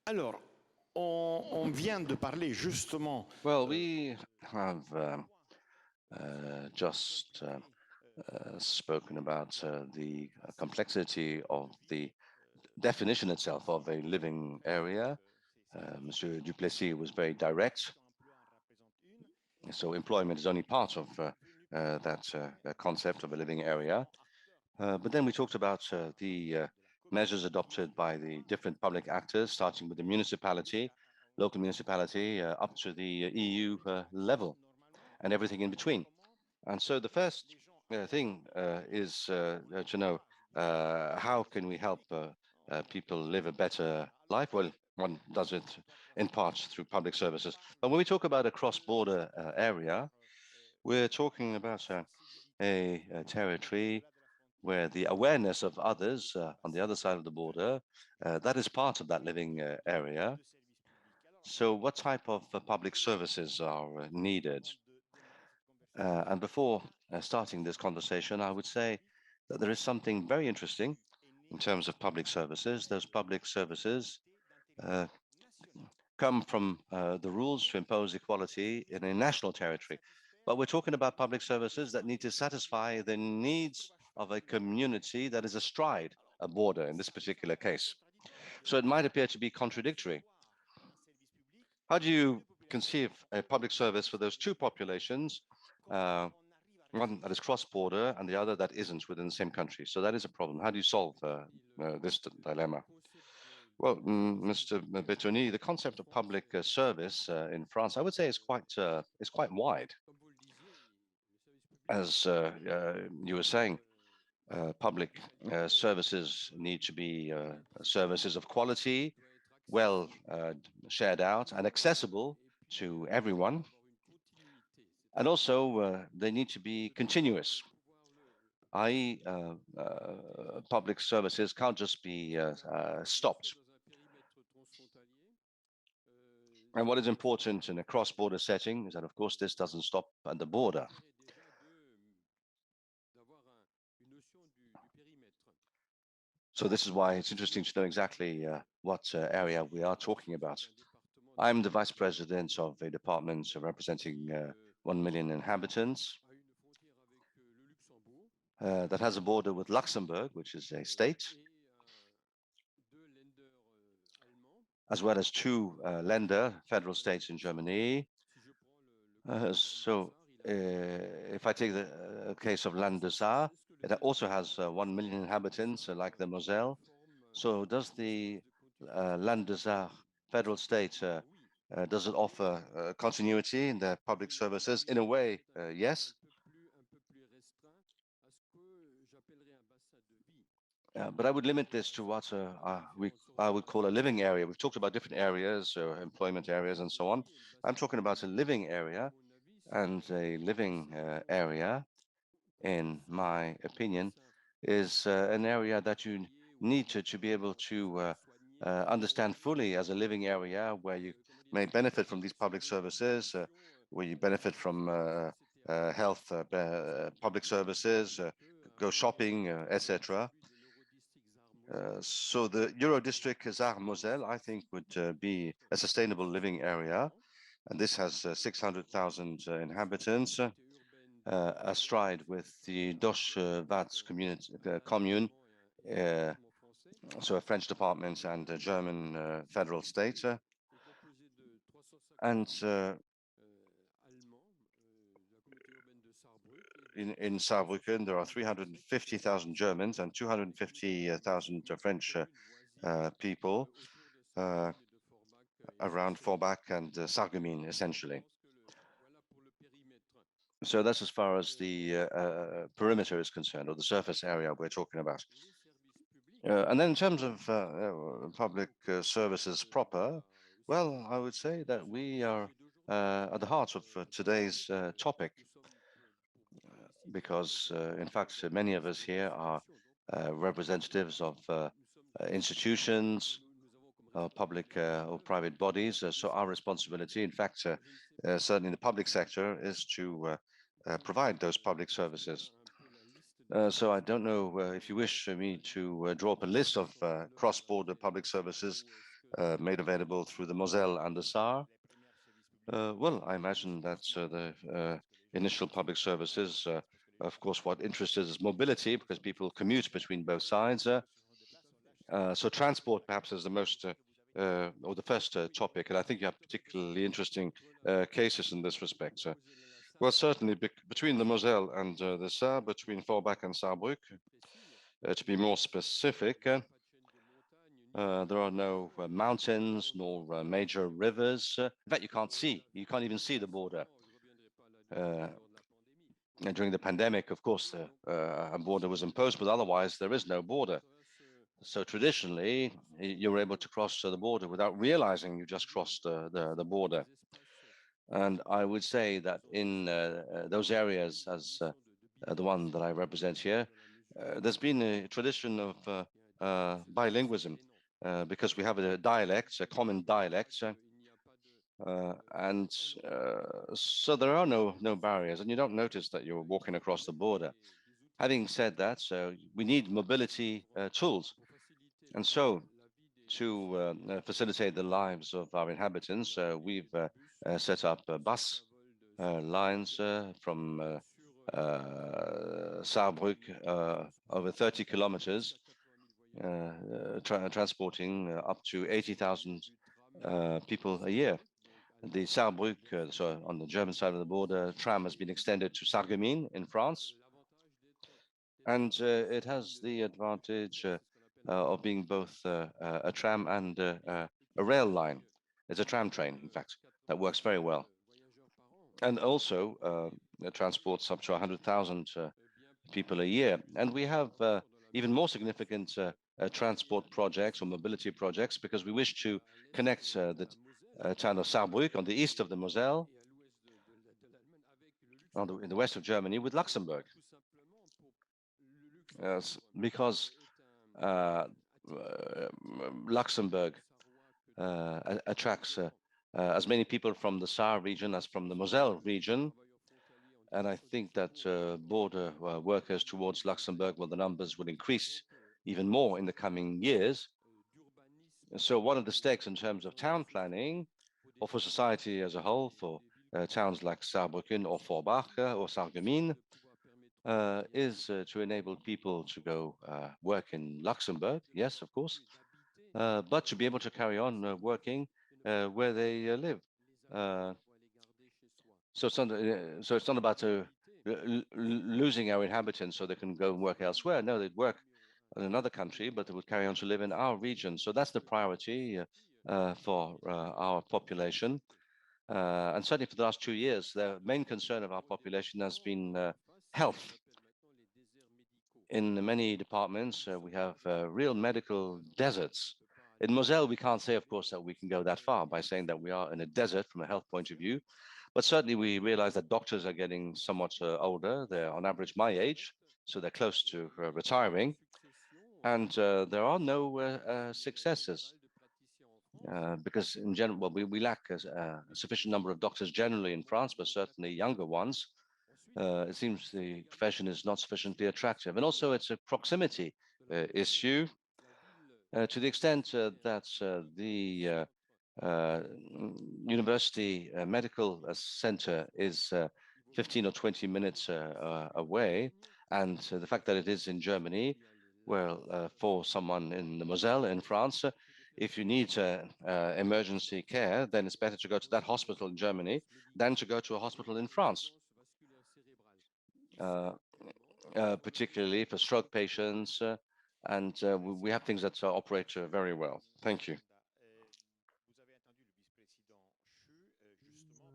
Alors, on vient de parler justement. Well, we have just spoken about the complexity of the definition itself of a living area. Monsieur Duplessis was very direct. So employment is only part of that concept of a living area. But then we talked about the measures adopted by the different public actors, starting with the municipality, local municipality, up to the EU level, and everything in between. And so the first thing is to know how can we help people live a better life? Well, one does it in part through public services. But when we talk about a cross-border area, we're talking about a territory where the awareness of others on the other side of the border, that is part of that living area. So what type of public services are needed? And before starting this conversation, I would say that there is something very interesting in terms of public services. Those public services uh, come from the rules to impose equality in a national territory. But we're talking about public services that need to satisfy the needs of a community that is astride a border in this particular case. So it might appear to be contradictory. How do you conceive a public service for those two populations, one that is cross-border and the other that isn't within the same country? So that is a problem. How do you solve this dilemma? Well, Mr. Bettoni, the concept of public service in France, I would say, is quite wide. As you were saying, public services need to be services of quality, well shared out and accessible to everyone. And also, they need to be continuous, i.e., public services can't just be stopped. And what is important in a cross-border setting is that, of course, this doesn't stop at the border. So this is why it's interesting to know exactly what area we are talking about. I'm the vice president of a department representing 1 million inhabitants that has a border with Luxembourg, which is a state, as well as two Länder, federal states in Germany. So if I take the case of Land de Saar, it also has 1 million inhabitants, like the Moselle. So does the Land de Saar federal state, does it offer continuity in their public services? In a way, yes. But I would limit this to what I would call a living area. We've talked about different areas, employment areas and so on. I'm talking about a living area, and a living area, in my opinion, is an area that you need to be able to understand fully as a living area where you may benefit from these public services, where you benefit from health, public services, go shopping, etc. So the Euro district Saar-Moselle, I think, would be a sustainable living area. And this has 600,000 inhabitants, astride with the Dosch-Watz commune, so a French department and a German federal state. And in Saarbrücken, there are 350,000 Germans and 250,000 French people around Forbach and Sarreguemines, essentially. So that's as far as the perimeter is concerned, or the surface area we're talking about. And then in terms of public services proper, well, I would say that we are at the heart of today's topic, because in fact, many of us here are representatives of institutions, public or private bodies. So our responsibility, in fact, certainly in the public sector, is to provide those public services. So I don't know if you wish me to draw up a list of cross-border public services made available through the Moselle and the Saar? Well, I imagine that the initial public services, of course, what interests us is mobility because people commute between both sides. So transport perhaps is the most or the first topic, and I think you have particularly interesting cases in this respect. Well, certainly between the Moselle and the Saar, between Forbach and Saarbrück, to be more specific, there are no mountains nor major rivers. In fact, you can't even see the border. During the pandemic, of course, a border was imposed, but otherwise there is no border. So traditionally, you were able to cross the border without realizing you just crossed the border. And I would say that in those areas, as the one that I represent here, there's been a tradition of bilingualism because we have a dialect, a common dialect. And so there are no barriers, and you don't notice that you're walking across the border. Having said that, we need mobility tools. And so to facilitate the lives of our inhabitants, we've set up bus lines from Saarbrück over 30 kilometers, transporting up to 80,000 people a year. The Saarbrück, so on the German side of the border, tram has been extended to Sarreguemines in France. And it has the advantage of being both a tram and a rail line. It's a tram train, in fact, that works very well. And also it transports up to 100,000 people a year. And we have even more significant transport projects or mobility projects because we wish to connect the town of Saarbrück on the east of the Moselle, in the west of Germany, with Luxembourg. Because Luxembourg attracts as many people from the Saar region as from the Moselle region. And I think that border workers towards Luxembourg, well, the numbers will increase even more in the coming years. So one of the stakes in terms of town planning, or for society as a whole, for towns like Saarbrücken or Forbach or Sarreguemines, is to enable people to go work in Luxembourg, yes, of course, but to be able to carry on working where they live. So it's not about losing our inhabitants so they can go and work elsewhere. No, they'd work in another country, but they would carry on to live in our region. So that's the priority for our population. And certainly for the last 2 years, the main concern of our population has been health. In many departments, we have real medical deserts. In Moselle, we can't say, of course, that we can go that far by saying that we are in a desert from a health point of view. But certainly we realize that doctors are getting somewhat older. They're on average my age, so they're close to retiring. And there are no successes because in general, well, we lack a sufficient number of doctors generally in France, but certainly younger ones. It seems the profession is not sufficiently attractive. And also it's a proximity issue to the extent that the university medical center is 15 or 20 minutes away. And the fact that it is in Germany, well, for someone in the Moselle in France, if you need emergency care, then it's better to go to that hospital in Germany than to go to a hospital in France. Particularly for stroke patients, and we have things that operate very well. Thank you.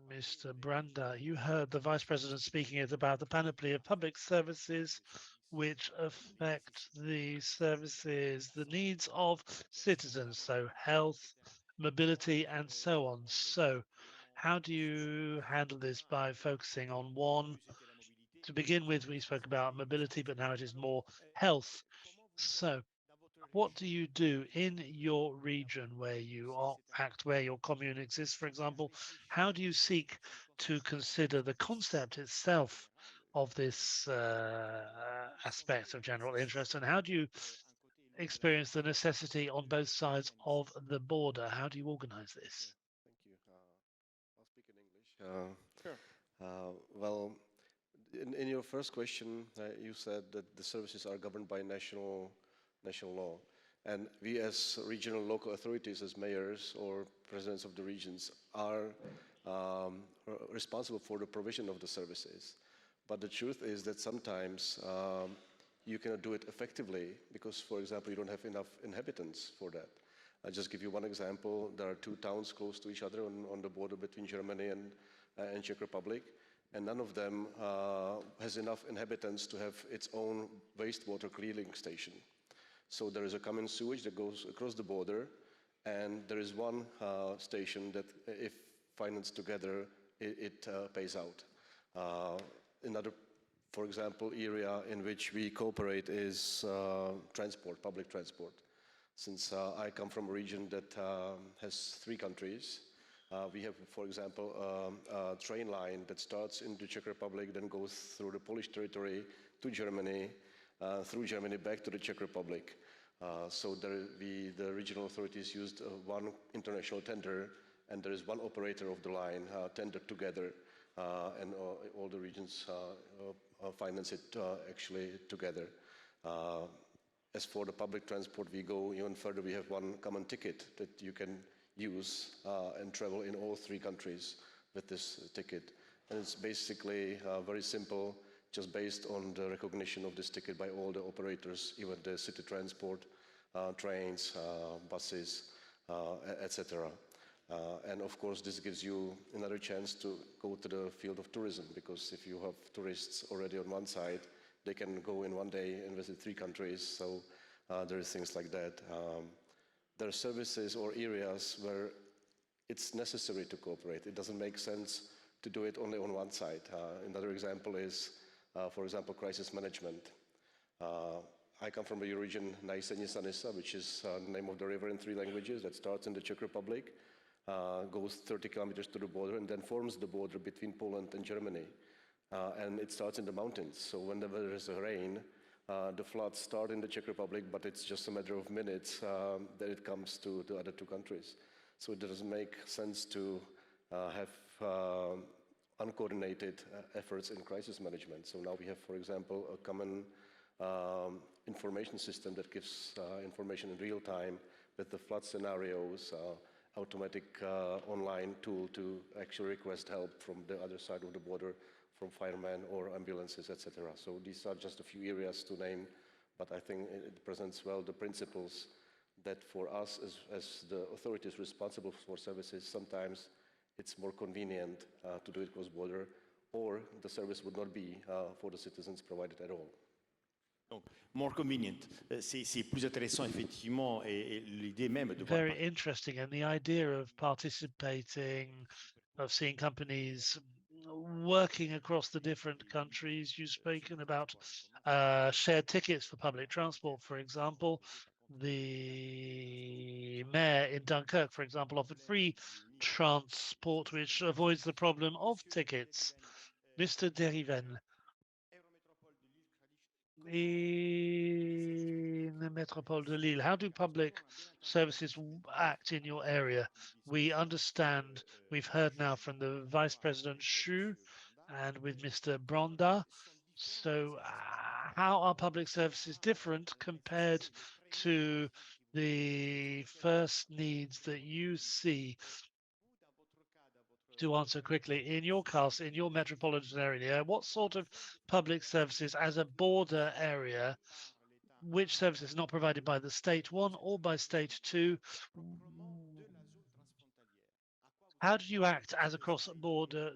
Mr. Branda, you heard the Vice President speaking about the panoply of public services which affect the services, the needs of citizens, so health, mobility, and so on. So how do you handle this by focusing on one? To begin with, we spoke about mobility, but now it is more health. So what do you do in your region where you act, where your commune exists, for example? How do you seek to consider the concept itself of this aspect of general interest? And how do you experience the necessity on both sides of the border. How do you organize this? Thank you. I'll speak in English. Well, in your first question, you said that the services are governed by national law. And we as regional local authorities, as mayors or presidents of the regions, are responsible for the provision of the services. But the truth is that sometimes you cannot do it effectively because, for example, you don't have enough inhabitants for that. I'll just give you one example. There are two towns close to each other on the border between Germany and Czech Republic, and none of them has enough inhabitants to have its own wastewater cleaning station. So there is a common sewage that goes across the border, and there is one station that, if financed together, it pays out. Another, for example, area in which we cooperate is transport, public transport. Since I come from a region that has 3 countries, we have, for example, a train line that starts in the Czech Republic, then goes through the Polish territory to Germany, through Germany back to the Czech Republic. So the regional authorities used one international tender, and there is one operator of the line tendered together, and all the regions finance it actually together. As for the public transport, we go even further. We have one common ticket that you can use and travel in all 3 countries with this ticket. And it's basically very simple, just based on the recognition of this ticket by all the operators, even the city transport, trains, buses, etc. And of course, this gives you another chance to go to the field of tourism, because if you have tourists already on one side, they can go in one day and visit 3 countries. So there are things like that. There are services or areas where it's necessary to cooperate. It doesn't make sense to do it only on one side. Another example is, for example, crisis management. I come from a region, Najseně-Sanisa, which is the name of the river in 3 languages, that starts in the Czech Republic, goes 30 kilometers to the border, and then forms the border between Poland and Germany. And it starts in the mountains. So whenever there is a rain, the floods start in the Czech Republic, but it's just a matter of minutes that it comes to the other 2 countries. So it doesn't make sense to have uncoordinated efforts in crisis management. So now we have, for example, a common information system that gives information in real time with the flood scenarios, automatic online tool to actually request help from the other side of the border, from firemen or ambulances, etc. So these are just a few areas to name, but I think it presents well the principles that for us as the authorities responsible for services, sometimes it's more convenient to do it cross-border, or the service would not be for the citizens provided at all. Donc, more convenient. C'est plus intéressant, effectivement, et l'idée même de voir. Very interesting, and the idea of participating, of seeing companies working across the different countries. You've spoken about shared tickets for public transport, for example. The mayor in Dunkirk, for example, offered free transport, which avoids the problem of tickets. Mr. Delhuvenne, in the Metropole de Lille, how do public services act in your area? We understand, we've heard now from the Vice President Schuh and with Mr. Branda. So how are public services different compared to the first needs that you see? To answer quickly, in your case, in your metropolitan area, what sort of public services as a border area, which services not provided by the state 1 or by state 2? How do you act as a cross-border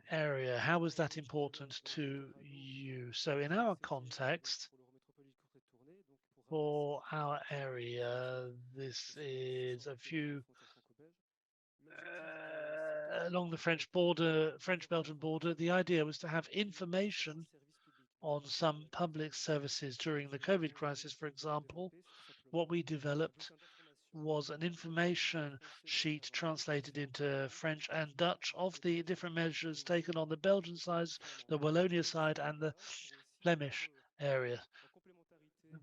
area? How was that important to you? So in our context, for our area, this is a few along the French border, French-Belgian border. The idea was to have information on some public services during the COVID crisis, for example. What we developed was an information sheet translated into French and Dutch of the different measures taken on the Belgian side, the Wallonia side, and the Flemish area.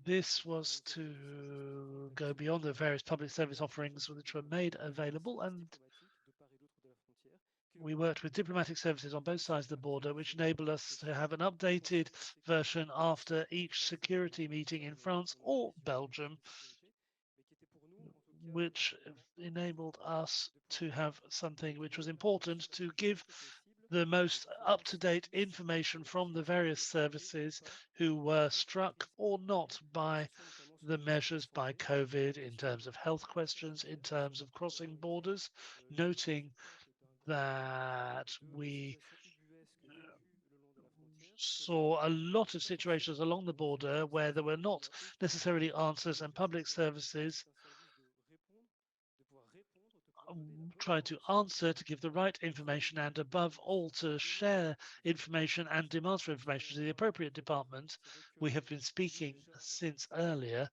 This was to go beyond the various public service offerings which were made available, and we worked with diplomatic services on both sides of the border, which enabled us to have an updated version after each security meeting in France or Belgium, which enabled us to have something which was important to give the most up-to-date information from the various services who were struck or not by the measures by COVID in terms of health questions, in terms of crossing borders, noting that we saw a lot of situations along the border where there were not necessarily answers, and public services try to answer, to give the right information, and above all to share information and demands for information to the appropriate department. We have been speaking since earlier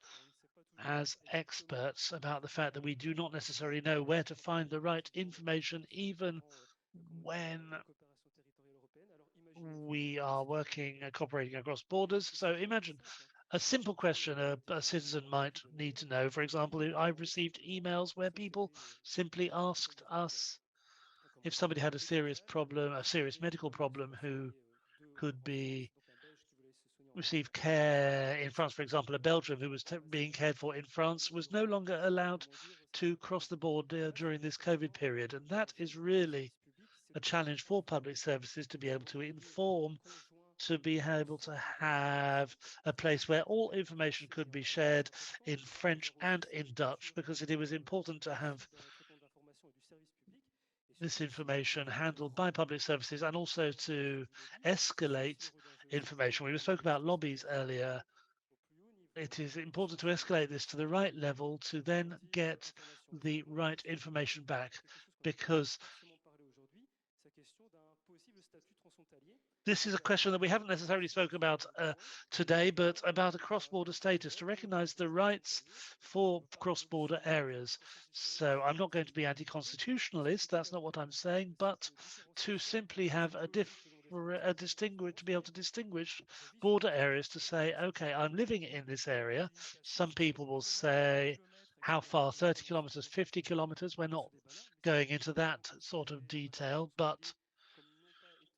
as experts about the fact that we do not necessarily know where to find the right information, even when we are working and cooperating across borders. So imagine a simple question a citizen might need to know. For example, I've received emails where people simply asked us if somebody had a serious problem, a serious medical problem, who could be receive care in France. For example, a Belgian who was being cared for in France was no longer allowed to cross the border during this COVID period. And that is really a challenge for public services to be able to inform, to be able to have a place where all information could be shared in French and in Dutch, because it was important to have this information handled by public services and also to escalate information. We spoke about lobbies earlier. It is important to escalate this to the right level to then get the right information back, because this is a question that we haven't necessarily spoken about today, but about a cross-border status, to recognize the rights for cross-border areas. So I'm not going to be anti-constitutionalist, that's not what I'm saying, but to simply have a distinguish, to be able to distinguish border areas, to say, okay, I'm living in this area. Some people will say, how far, 30 kilometers, 50 kilometers? We're not going into that sort of detail, but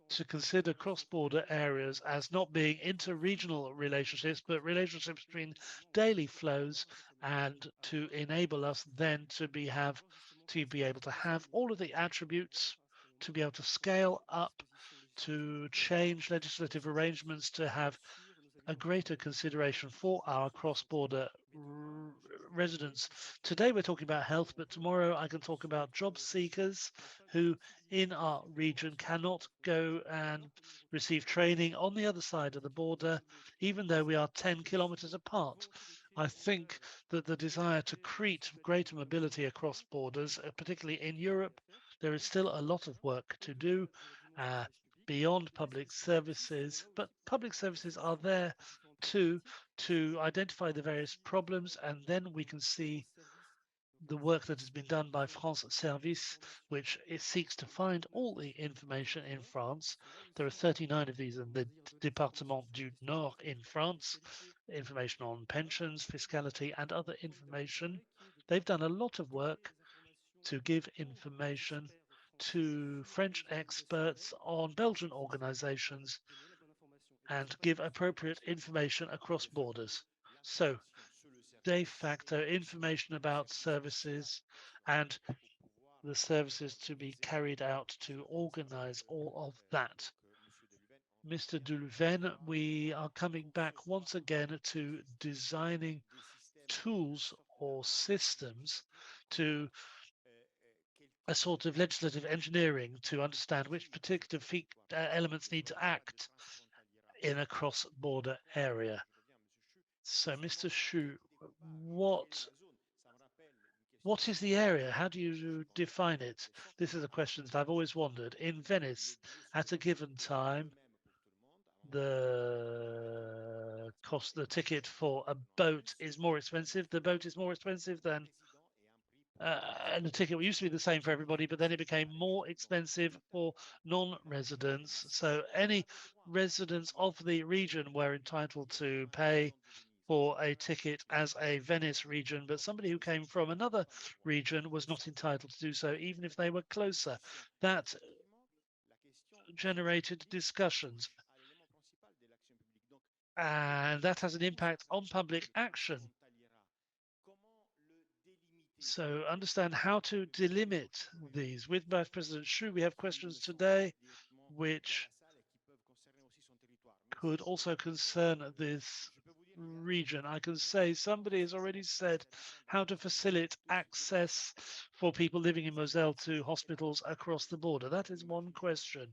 to consider cross-border areas as not being inter-regional relationships, but relationships between daily flows, and to enable us then to be able to have all of the attributes, to be able to scale up, to change legislative arrangements, to have a greater consideration for our cross-border residents. Today we're talking about health, but tomorrow I can talk about job seekers who in our region cannot go and receive training on the other side of the border, even though we are 10 kilometers apart. I think that the desire to create greater mobility across borders, particularly in Europe, there is still a lot of work to do. Beyond public services, but public services are there too, to identify the various problems, and then we can see the work that has been done by France Service, which it seeks to find all the information in France. There are 39 of these in the Département du Nord in France, information on pensions, fiscality, and other information. They've done a lot of work to give information to French experts on Belgian organizations and give appropriate information across borders. So de facto information about services and the services to be carried out to organize all of that. Mr. Delhuvenne, we are coming back once again to designing tools or systems, to a sort of legislative engineering to understand which particular elements need to act in a cross-border area. So, Mr. Schuh, what is the area? How do you define it? This is a question that I've always wondered. In Venice, at a given time, the ticket for a boat is more expensive. The boat is more expensive than and the ticket used to be the same for everybody, but then it became more expensive for non-residents. So any residents of the region were entitled to pay for a ticket as a Venice region, but somebody who came from another region was not entitled to do so, even if they were closer. That generated discussions, and that has an impact on public action. So understand how to delimit these. With Vice President Schuh, we have questions today which could also concern this region. I can say somebody has already said how to facilitate access for people living in Moselle to hospitals across the border. That is one question.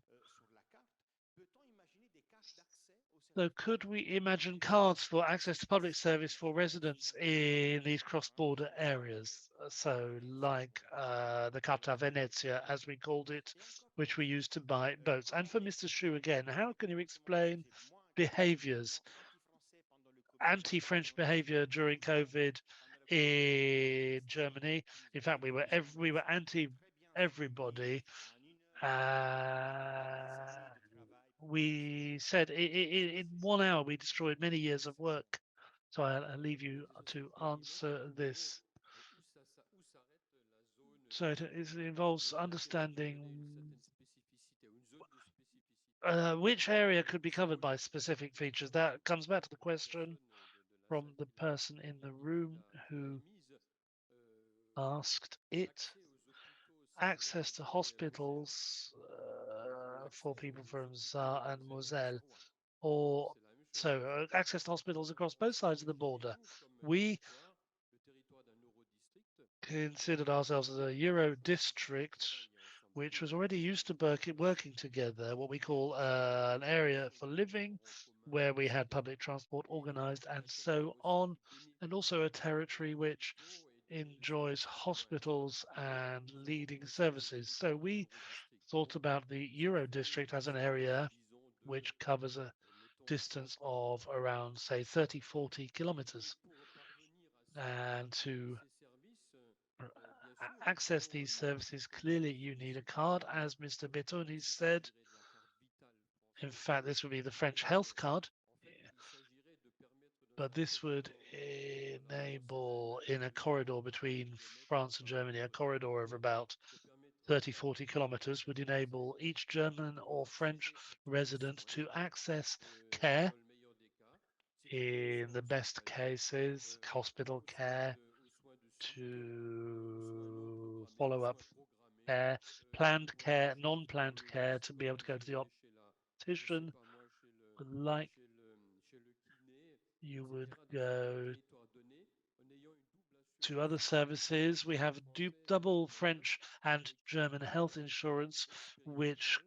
So could we imagine cards for access to public service for residents in these cross-border areas? So like the Carta Venezia, as we called it, which we used to buy boats. And for Mr. Schuh again, how can you explain behaviors, anti-French behavior during COVID in Germany? In fact, we were anti everybody. We said in 1 hour we destroyed many years of work. So I'll leave you to answer this. So it involves understanding which area could be covered by specific features. That comes back to the question from the person in the room who asked it. Access to hospitals for people from Saar and Moselle, or so access to hospitals across both sides of the border. We considered ourselves as a Euro district, which was already used to working together, what we call an area for living, where we had public transport organized and so on, and also a territory which enjoys hospitals and leading services. So we thought about the Euro district as an area which covers a distance of around, say, 30, 40 kilometers. And to access these services, clearly you need a card, as Mr. Bettoni said. In fact, this would be the French health card, but this would enable, in a corridor between France and Germany, a corridor of about 30, 40 kilometers, would enable each German or French resident to access care, in the best cases, hospital care, to follow up care, planned care, non-planned care, to be able to go to the optician, like you would go to other services. We have double French and German health insurance, which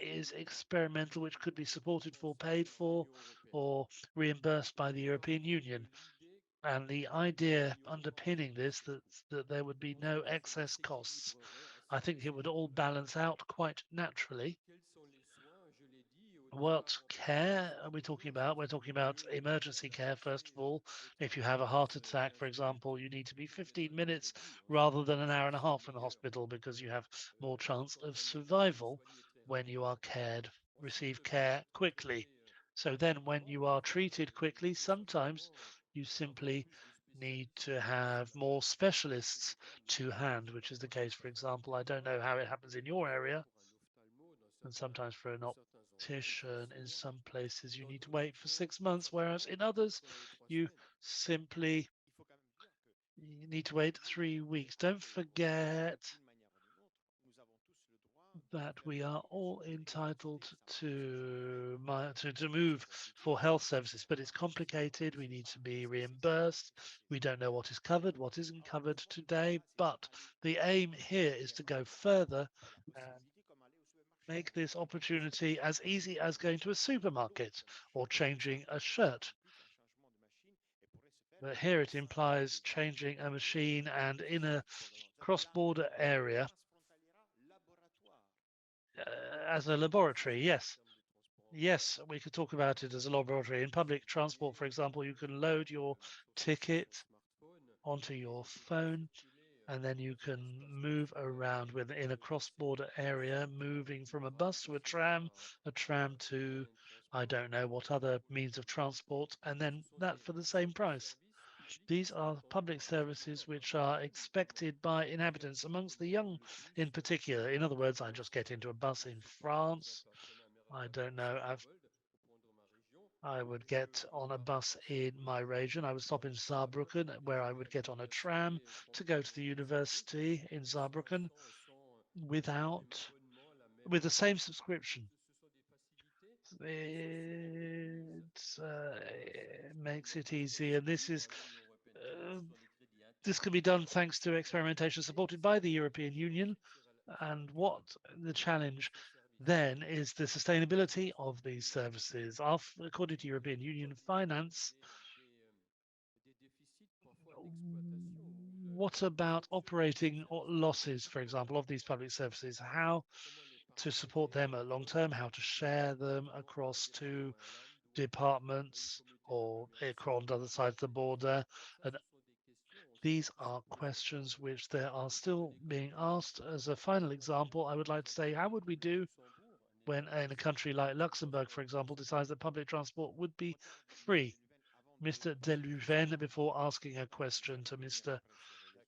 is experimental, which could be supported for, paid for, or reimbursed by the European Union. And the idea underpinning this, that there would be no excess costs, I think it would all balance out quite naturally. What care are we talking about? We're talking about emergency care, first of all. If you have a heart attack, for example, you need to be 15 minutes rather than an hour and a half in the hospital, because you have more chance of survival when you are receive care quickly. So then when you are treated quickly, sometimes you simply need to have more specialists to hand, which is the case, for example, I don't know how it happens in your area, and sometimes for an optician in some places you need to wait for 6 months, whereas in others you simply need to wait 3 weeks. Don't forget that we are all entitled to move for health services, but it's complicated. We need to be reimbursed. We don't know what is covered, what isn't covered today, but the aim here is to go further and make this opportunity as easy as going to a supermarket or changing a shirt. But here it implies changing a machine, and in a cross-border area as a laboratory. Yes, yes, we could talk about it as a laboratory. In public transport, for example, you can load your ticket onto your phone and then you can move around within a cross-border area, moving from a bus to a tram to, I don't know what other means of transport, and then that for the same price. These are public services which are expected by inhabitants, amongst the young in particular. In other words, I just get into a bus in France. I don't know. I would get on a bus in my region. I would stop in Saarbrücken, where I would get on a tram to go to the university in Saarbrücken with the same subscription. It makes it easy, and this can be done thanks to experimentation supported by the European Union. And what the challenge then is the sustainability of these services. According to European Union finance, what about operating losses, for example, of these public services? How to support them at long term, how to share them across two departments or across other sides of the border. And these are questions which they are still being asked. As a final example, I would like to say, how would we do when in a country like Luxembourg, for example, decides that public transport would be free? Mr. Delhuvenne, before asking a question to Mr.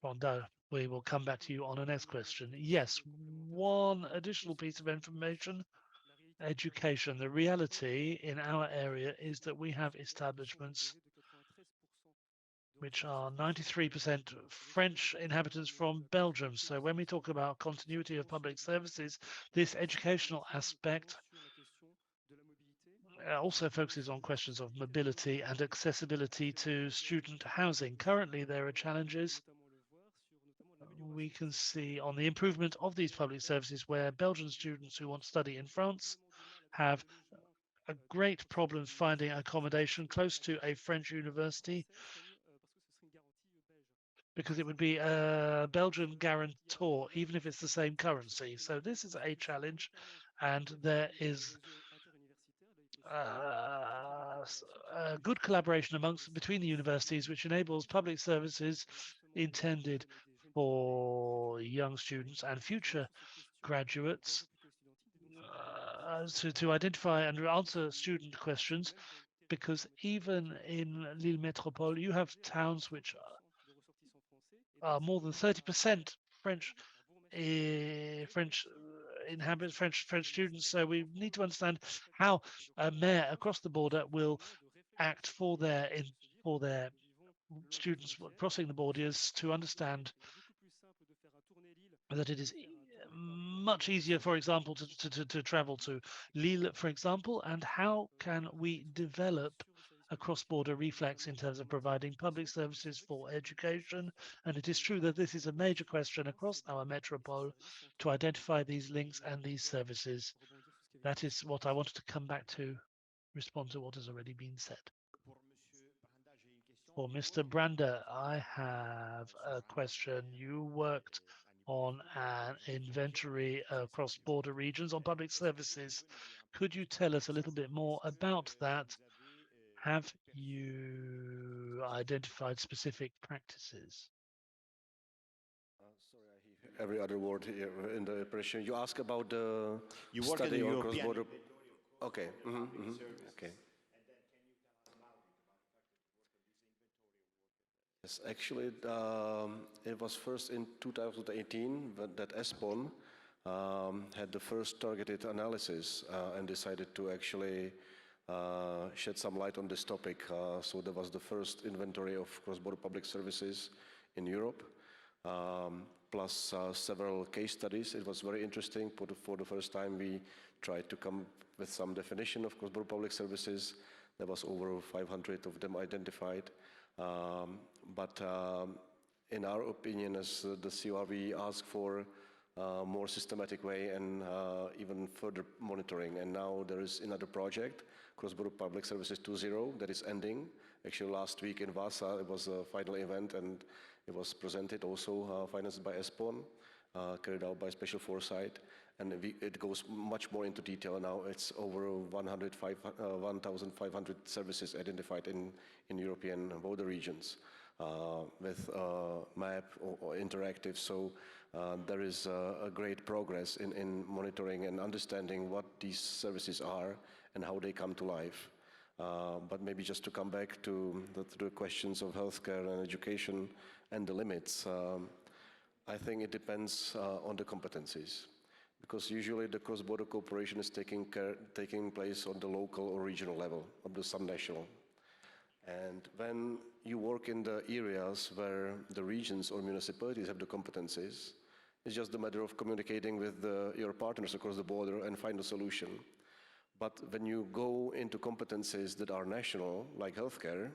Branda, we will come back to you on the next question. Yes, one additional piece of information, education. The reality in our area is that we have establishments which are 93% French inhabitants from Belgium. So when we talk about continuity of public services, this educational aspect also focuses on questions of mobility and accessibility to student housing. Currently, there are challenges we can see on the improvement of these public services where Belgian students who want to study in France have a great problem finding accommodation close to a French university because it would be a Belgian guarantor, even if it's the same currency. So this is a challenge, and there is a good collaboration between the universities, which enables public services intended for young students and future graduates to identify and answer student questions, because even in Lille-Métropole, you have towns which are more than 30% French French students. So we need to understand how a mayor across the border will act for their students crossing the borders, to understand that it is much easier, for example, to travel to Lille, for example, and how can we develop a cross-border reflex in terms of providing public services for education. And it is true that this is a major question across our metropole, to identify these links and these services. That is what I wanted to come back to, respond to what has already been said. For Mr. Branda, I have a question. You worked on an inventory across border regions on public services. Could you tell us a little bit more about that? Have you identified specific practices? Sorry, I hear every other word here in the impression. You ask about the You work in the study on European cross-border. Okay. Okay. Yes, actually, it was first in 2018 that ESPON had the first targeted analysis and decided to actually shed some light on this topic. So there was the first inventory of cross-border public services in Europe, plus several case studies. It was very interesting. For the first time, we tried to come with some definition of cross-border public services. There was over 500 of them identified. But in our opinion, as the COR, we ask for a more systematic way and even further monitoring. And now there is another project, Cross-Border Public Services 2.0, that is ending. Actually, last week in Vasa, it was a final event, and it was presented also, financed by ESPON, carried out by Special Foresight. And it goes much more into detail now. It's over 1,500 services identified in European border regions. with map or interactive. So there is a great progress in monitoring and understanding what these services are and how they come to life. But maybe just to come back to the questions of healthcare and education and the limits, I think it depends on the competencies. Because usually the cross-border cooperation is taking place on the local or regional level, of the subnational. And when you work in the areas where the regions or municipalities have the competencies, it's just a matter of communicating with your partners across the border and find a solution. But when you go into competencies that are national, like healthcare,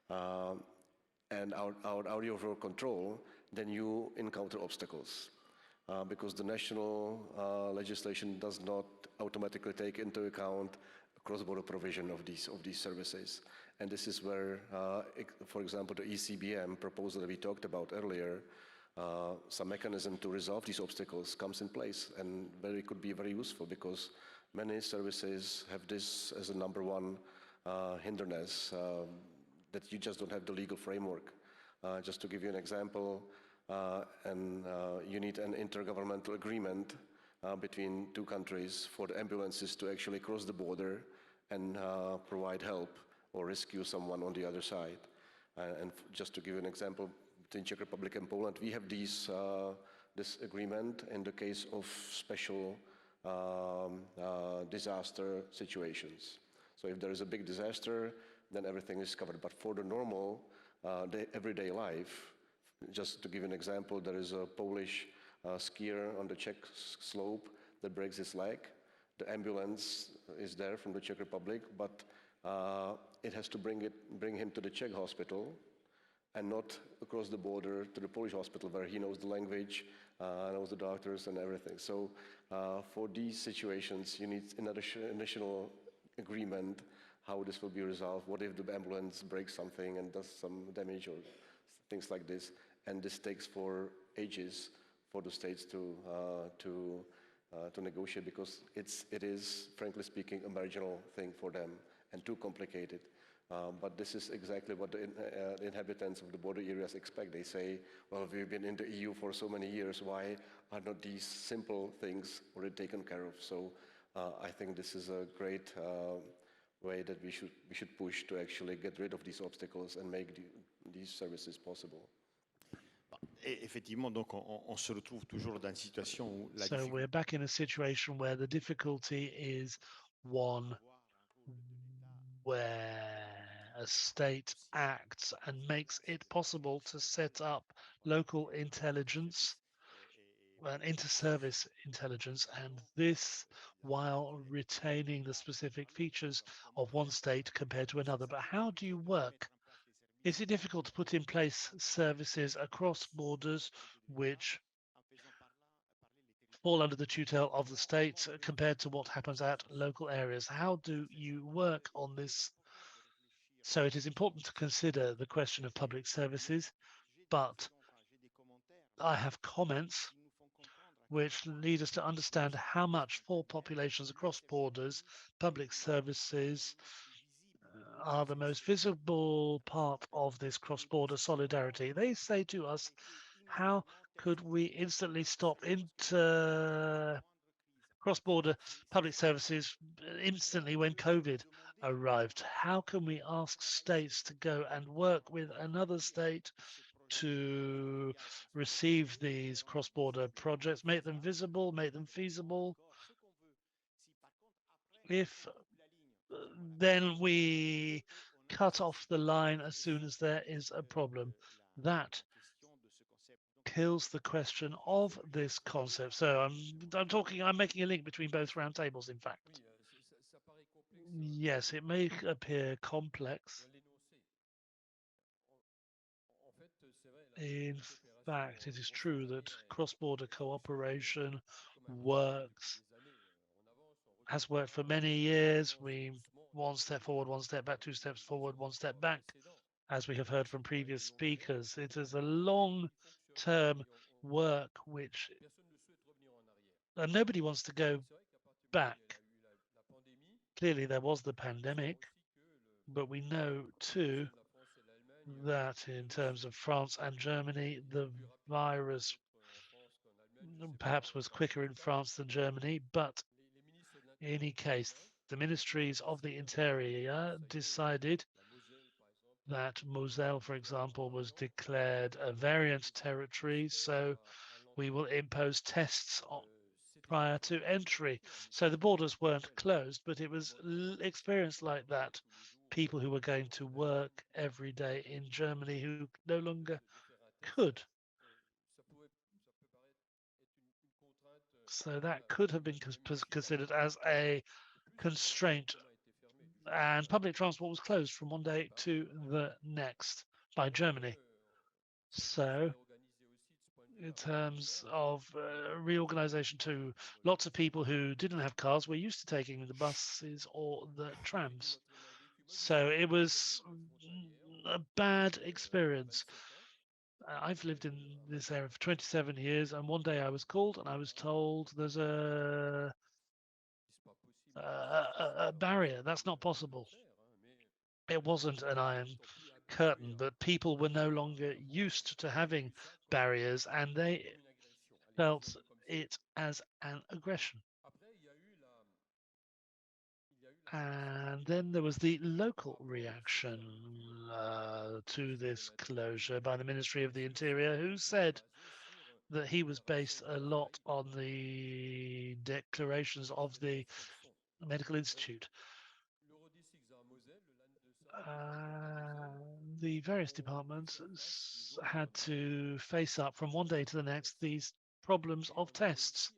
and out of your control, then you encounter obstacles. Because the national legislation does not automatically take into account cross-border provision of these services. And this is where, for example, the ECBM proposal that we talked about earlier, some mechanism to resolve these obstacles comes in place, and it could be very useful because many services have this as a number one hindrance, that you just don't have the legal framework. Just to give you an example, you need an intergovernmental agreement between two countries for the ambulances to actually cross the border and provide help or rescue someone on the other side. And just to give you an example, between Czech Republic and Poland, we have this agreement in the case of special disaster situations. So if there is a big disaster, then everything is covered. But for the normal everyday life, just to give an example, there is a Polish skier on the Czech slope that breaks his leg. The ambulance is there from the Czech Republic, but it has to bring him to the Czech hospital and not across the border to the Polish hospital where he knows the language, knows the doctors and everything. So for these situations, you need an additional agreement how this will be resolved. What if the ambulance breaks something and does some damage or things like this? And this takes for ages for the states to negotiate because it is, frankly speaking, a marginal thing for them and too complicated. But this is exactly what the inhabitants of the border areas expect. They say, well, we've been in the EU for so many years, why are not these simple things already taken care of? So I think this is a great way that we should push to actually get rid of these obstacles and make these services possible. Et effectivement, donc on se retrouve toujours dans une situation où la So we're back in a situation where the difficulty is one where a state acts and makes it possible to set up local intelligence and inter-service intelligence, and this while retaining the specific features of one state compared to another. But how do you work? Is it difficult to put in place services across borders which fall under the tutel of the state compared to what happens at local areas? How do you work on this? So it is important to consider the question of public services, but I have comments which lead us to understand how much for populations across borders, public services are the most visible part of this cross-border solidarity. They say to us, how could we instantly stop cross-border public services instantly when COVID arrived? How can we ask states to go and work with another state to receive these cross-border projects, make them visible, make them feasible? If then we cut off the line as soon as there is a problem, that kills the question of this concept. So I'm making a link between both roundtables, in fact. Yes, it may appear complex. In fact, it is true that cross-border cooperation has worked for many years. We one step forward, one step back, two steps forward, one step back, as we have heard from previous speakers. It is a long-term work which nobody wants to go back. Clearly, there was the pandemic, but we know too that in terms of France and Germany, the virus perhaps was quicker in France than Germany, but in any case, the ministries of the interior decided that Moselle, for example, was declared a variant territory, so we will impose tests prior to entry. So the borders weren't closed, but it was experienced like that. People who were going to work every day in Germany who no longer could. So that could have been considered as a constraint, and public transport was closed from one day to the next by Germany. So in terms of reorganization too, lots of people who didn't have cars were used to taking the buses or the trams. So it was a bad experience. I've lived in this area for 27 years, and one day I was called and I was told there's a barrier. That's not possible. It wasn't an iron curtain, but people were no longer used to having barriers, and they felt it as an aggression. And then there was the local reaction to this closure by the Ministry of the Interior, who said that he was based a lot on the declarations of the Medical Institute. The various departments had to face up from one day to the next these problems of tests.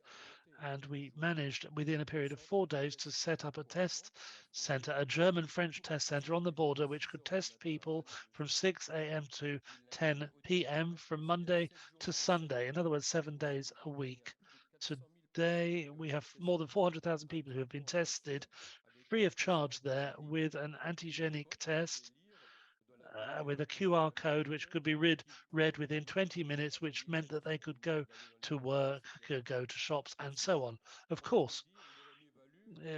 And we managed within a period of 4 days to set up a test center, a German-French test center on the border, which could test people from 6 a.m. to 10 p.m. from Monday to Sunday. In other words, 7 days a week. Today, we have more than 400,000 people who have been tested free of charge there with an antigenic test with a QR code which could be read within 20 minutes, which meant that they could go to work, could go to shops, and so on. Of course,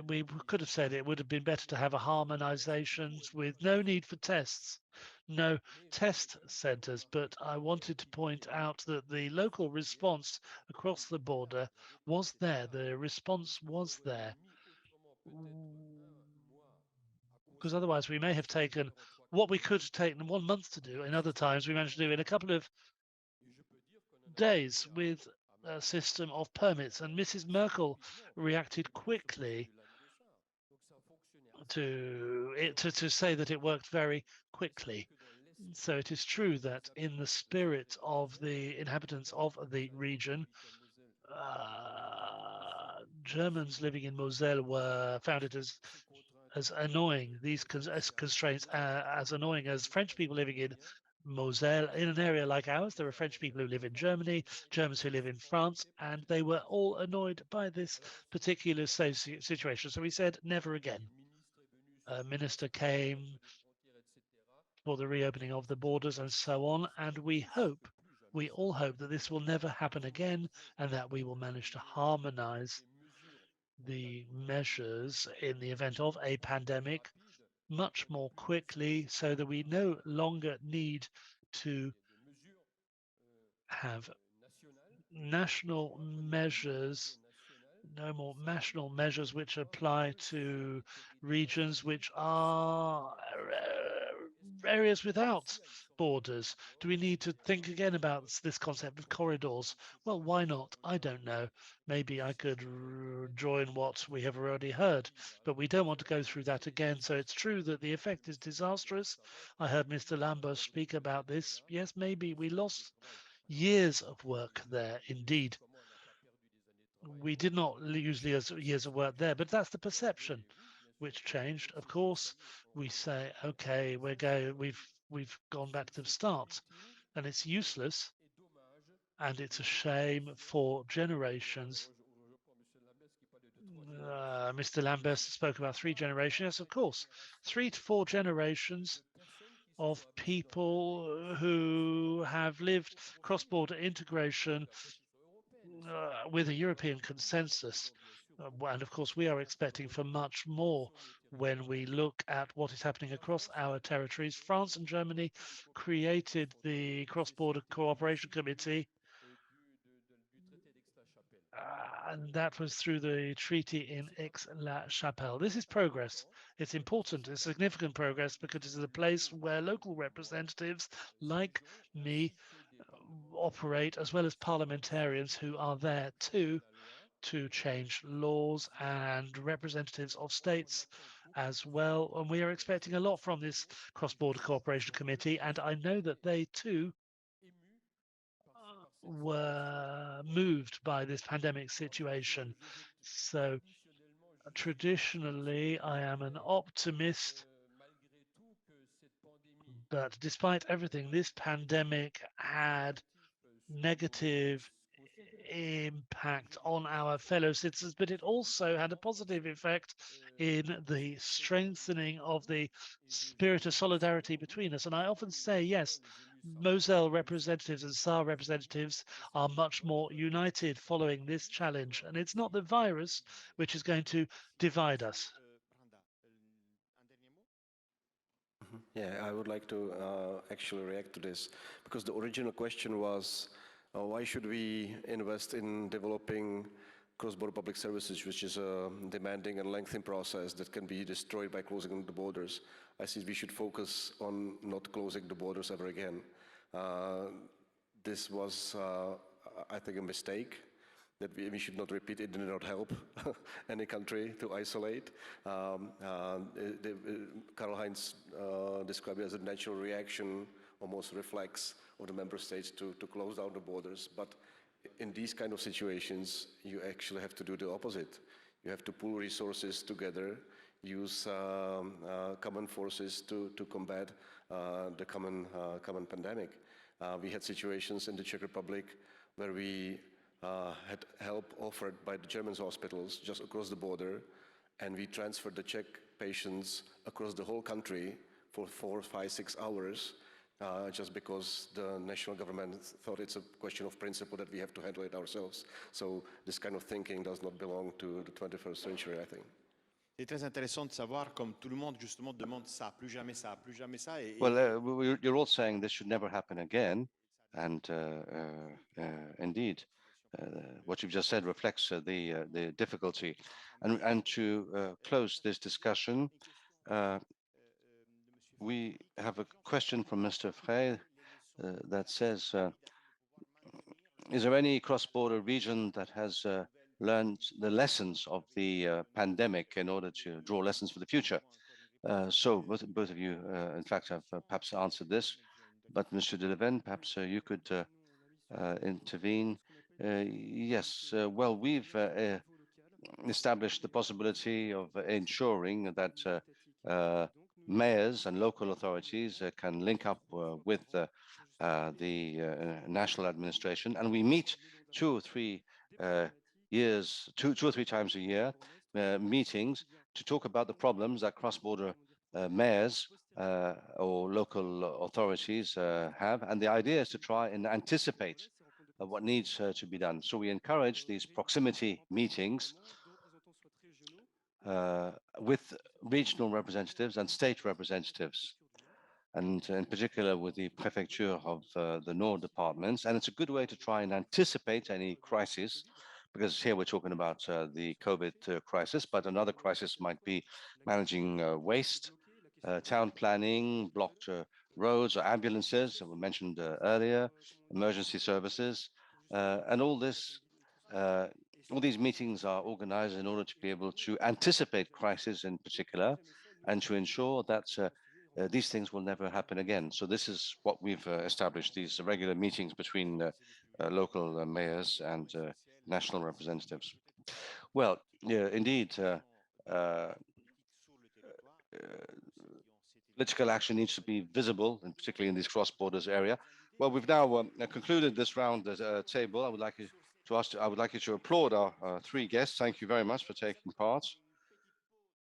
we could have said it would have been better to have a harmonization with no need for tests, no test centers, but I wanted to point out that the local response across the border was there. The response was there. Because otherwise we may have taken what we could have taken 1 month to do, and other times we managed to do in a couple of days with a system of permits. And Mrs. Merkel reacted quickly to say that it worked very quickly. So it is true that in the spirit of the inhabitants of the region, Germans living in Moselle found it as annoying, these constraints as annoying as French people living in Moselle. In an area like ours, there are French people who live in Germany, Germans who live in France, and they were all annoyed by this particular situation. So we said, never again. A minister came for the reopening of the borders and so on, and we all hope that this will never happen again and that we will manage to harmonize the measures in the event of a pandemic much more quickly so that we no longer need to have national measures, no more national measures which apply to regions which are areas without borders. Do we need to think again about this concept of corridors? Well, why not? I don't know. Maybe I could join what we have already heard, but we don't want to go through that again. So it's true that the effect is disastrous. I heard Mr. Lambert speak about this. Yes, maybe we lost years of work there, indeed. We did not lose years of work there, but that's the perception which changed. Of course, we say, okay, we've gone back to the start, and it's useless, and it's a shame for generations. Mr. Lambert spoke about 3 generations. Yes, of course, 3 to 4 generations of people who have lived cross-border integration with a European consensus. And of course, we are expecting for much more when we look at what is happening across our territories. France and Germany created the Cross-Border Cooperation Committee, and that was through the treaty in Aix-la-Chapelle. This is progress. It's important, it's significant progress, because it is a place where local representatives like me operate, as well as parliamentarians who are there too, to change laws, and representatives of states as well. And we are expecting a lot from this Cross-Border Cooperation Committee, and I know that they too were moved by this pandemic situation. So traditionally, I am an optimist, but despite everything, this pandemic had negative impact on our fellow citizens, but it also had a positive effect in the strengthening of the spirit of solidarity between us. And I often say, yes, Moselle representatives and Saar representatives are much more united following this challenge. And it's not the virus which is going to divide us. Yeah, I would like to actually react to this, because the original question was, why should we invest in developing cross-border public services, which is a demanding and lengthy process that can be destroyed by closing the borders? I see we should focus on not closing the borders ever again. This was, I think, a mistake that we should not repeat. It did not help any country to isolate. Karl-Heinz described it as a natural reaction, almost reflex of the member states to close down the borders. But in these kind of situations, you actually have to do the opposite. You have to pool resources together, use common forces to combat the common pandemic. We had situations in the Czech Republic where we had help offered by the German hospitals just across the border, and we transferred the Czech patients across the whole country for 4, 5, 6 hours, just because the national government thought it's a question of principle that we have to handle it ourselves. So this kind of thinking does not belong to the 21st century, I think. C'est très intéressant de savoir, comme tout le monde justement demande ça, plus jamais ça, plus jamais ça. Well, you're all saying this should never happen again, and indeed, what you've just said reflects the difficulty. And to close this discussion, we have a question from Mr. Frey that says, is there any cross-border region that has learned the lessons of the pandemic in order to draw lessons for the future? So both of you, in fact, have perhaps answered this, but Mr. Delhuvenne, perhaps you could intervene. Yes, well, we've established the possibility of ensuring that mayors and local authorities can link up with the national administration, and we meet 2 or 3 times a year, meetings to talk about the problems that cross-border mayors or local authorities have, and the idea is to try and anticipate what needs to be done. So we encourage these proximity meetings with regional representatives and state representatives, and in particular with the prefecture of the Nord departments. And it's a good way to try and anticipate any crisis, because here we're talking about the COVID crisis, but another crisis might be managing waste, town planning, blocked roads or ambulances that were mentioned earlier, emergency services, and all these meetings are organized in order to be able to anticipate crises in particular, and to ensure that these things will never happen again. So this is what we've established, these regular meetings between local mayors and national representatives. Well, yeah, indeed, political action needs to be visible, and particularly in these cross-borders area. Well, we've now concluded this round table. I would like you to applaud our 3 guests. Thank you very much for taking part.